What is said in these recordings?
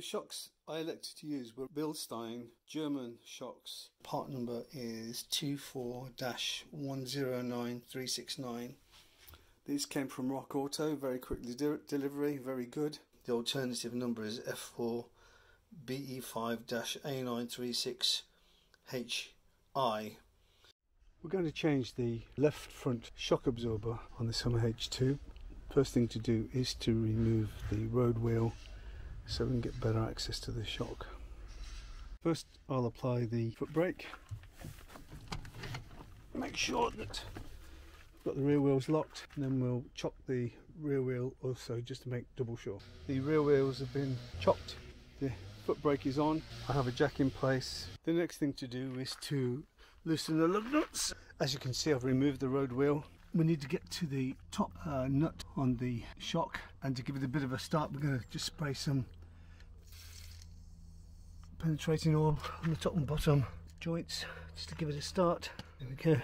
The shocks I elected to use were Bilstein German shocks. Part number is 24-109369. These came from Rock Auto, very quick delivery, very good. The alternative number is F4 BE5-A936HI. We're going to change the left front shock absorber on this Hummer H2. First thing to do is to remove the road wheel so we can get better access to the shock. First I'll apply the foot brake. Make sure that I've got the rear wheels locked, and then we'll chock the rear wheel also just to make double sure. The rear wheels have been chocked, the foot brake is on, I have a jack in place. The next thing to do is to loosen the lug nuts. As you can see, I've removed the road wheel. We need to get to the top nut on the shock, and to give it a bit of a start we're going to just spray some penetrating oil on the top and bottom joints just to give it a start. There we go.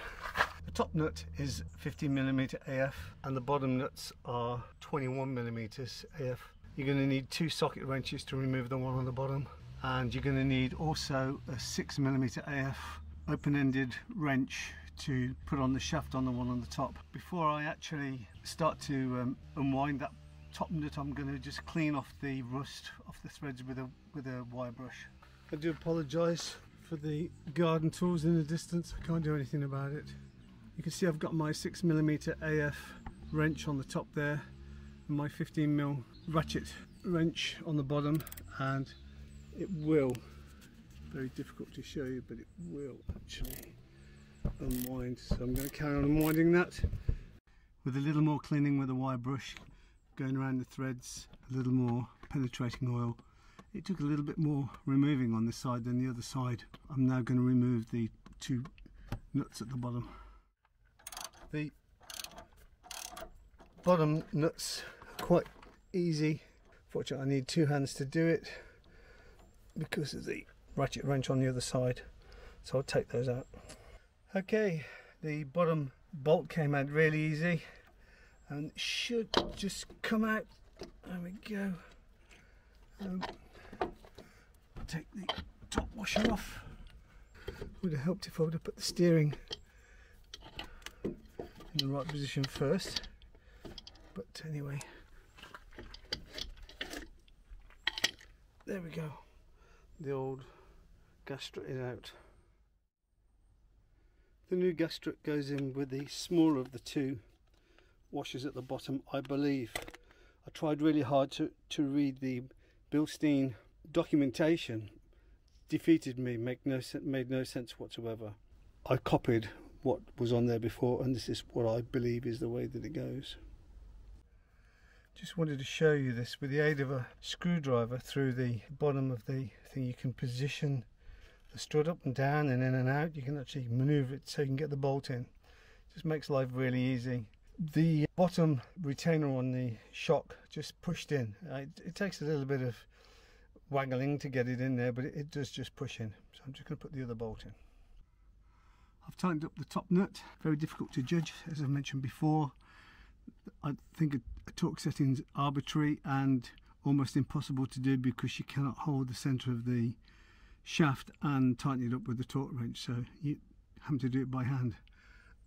The top nut is 15mm AF and the bottom nuts are 21mm AF. You're going to need 2 socket wrenches to remove the one on the bottom, and you're going to need also a 6mm AF open-ended wrench to put on the shaft on the one on the top. Before I actually start to unwind that top nut, I'm going to just clean off the rust off the threads with a wire brush. I do apologise for the garden tools in the distance, I can't do anything about it. You can see I've got my 6mm AF wrench on the top there and my 15mm ratchet wrench on the bottom, and it will, very difficult to show you, but it will actually unwind. So I'm going to carry on unwinding that with a little more cleaning with a wire brush, going around the threads, a little more penetrating oil. It took a little bit more removing on this side than the other side. I'm now going to remove the 2 nuts at the bottom. The bottom nuts are quite easy. Fortunately, I need 2 hands to do it because of the ratchet wrench on the other side, so I'll take those out. Okay, the bottom bolt came out really easy and should just come out. There we go. Take the top washer off. Would have helped if I would have put the steering in the right position first, but anyway, there we go. The old gas strut is out. The new gas strut goes in with the smaller of the 2 washers at the bottom, I believe. I tried really hard to read the Bilstein documentation. Defeated me, made no sense whatsoever. I copied what was on there before, and this is what I believe is the way that it goes. Just wanted to show you this with the aid of a screwdriver through the bottom of the thing. You can position the strut up and down and in and out. You can actually maneuver it so you can get the bolt in. Just makes life really easy. The bottom retainer on the shock just pushed in. It takes a little bit of waggling to get it in there, but it does just push in. So I'm just going to put the other bolt in. I've tightened up the top nut. Very difficult to judge, as I mentioned before. I think a torque setting is arbitrary and almost impossible to do because you cannot hold the centre of the shaft and tighten it up with the torque wrench, so you have to do it by hand.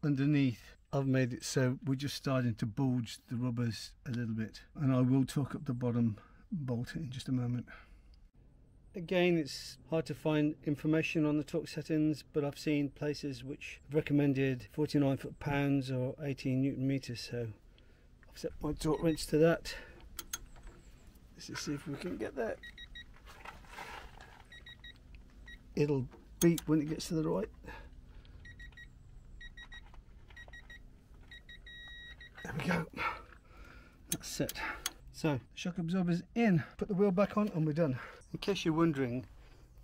Underneath I've made it so we're just starting to bulge the rubbers a little bit, and I will torque up the bottom bolt in just a moment. Again, it's hard to find information on the torque settings, but I've seen places which have recommended 49 foot-pounds or 18 newton meters, so I've set my torque wrench to that. Let's just see if we can get that. It'll beep when it gets to the right. There we go. That's set. So, shock absorber's in. Put the wheel back on and we're done. In case you're wondering,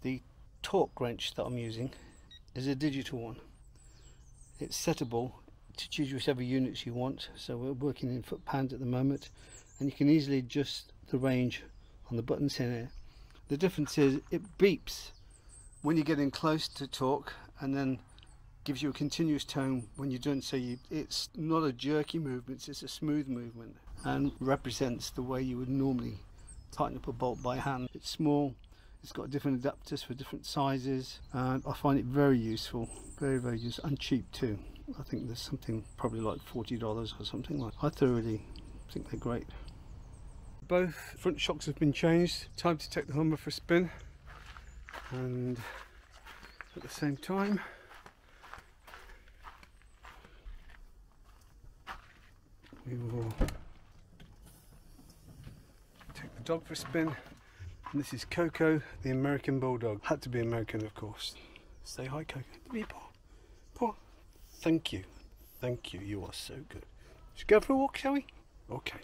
the torque wrench that I'm using is a digital one. It's settable to choose whichever units you want. So we're working in foot-pounds at the moment, and you can easily adjust the range on the buttons in here. The difference is it beeps when you're getting close to torque and then gives you a continuous tone when you're done, so it's not a jerky movement, it's a smooth movement and represents the way you would normally tighten up a bolt by hand. It's small, it's got different adapters for different sizes, and I find it very useful, very useful, and cheap too. I think there's something probably like $40 or something like that. I thoroughly think they're great. Both front shocks have been changed. Time to take the Hummer for a spin, and at the same time we will take the dog for a spin. And this is Coco, the American Bulldog. Had to be American, of course. Say hi, Coco. Give me a paw. Paw. Thank you. Thank you. You are so good. Should we go for a walk, shall we? Okay.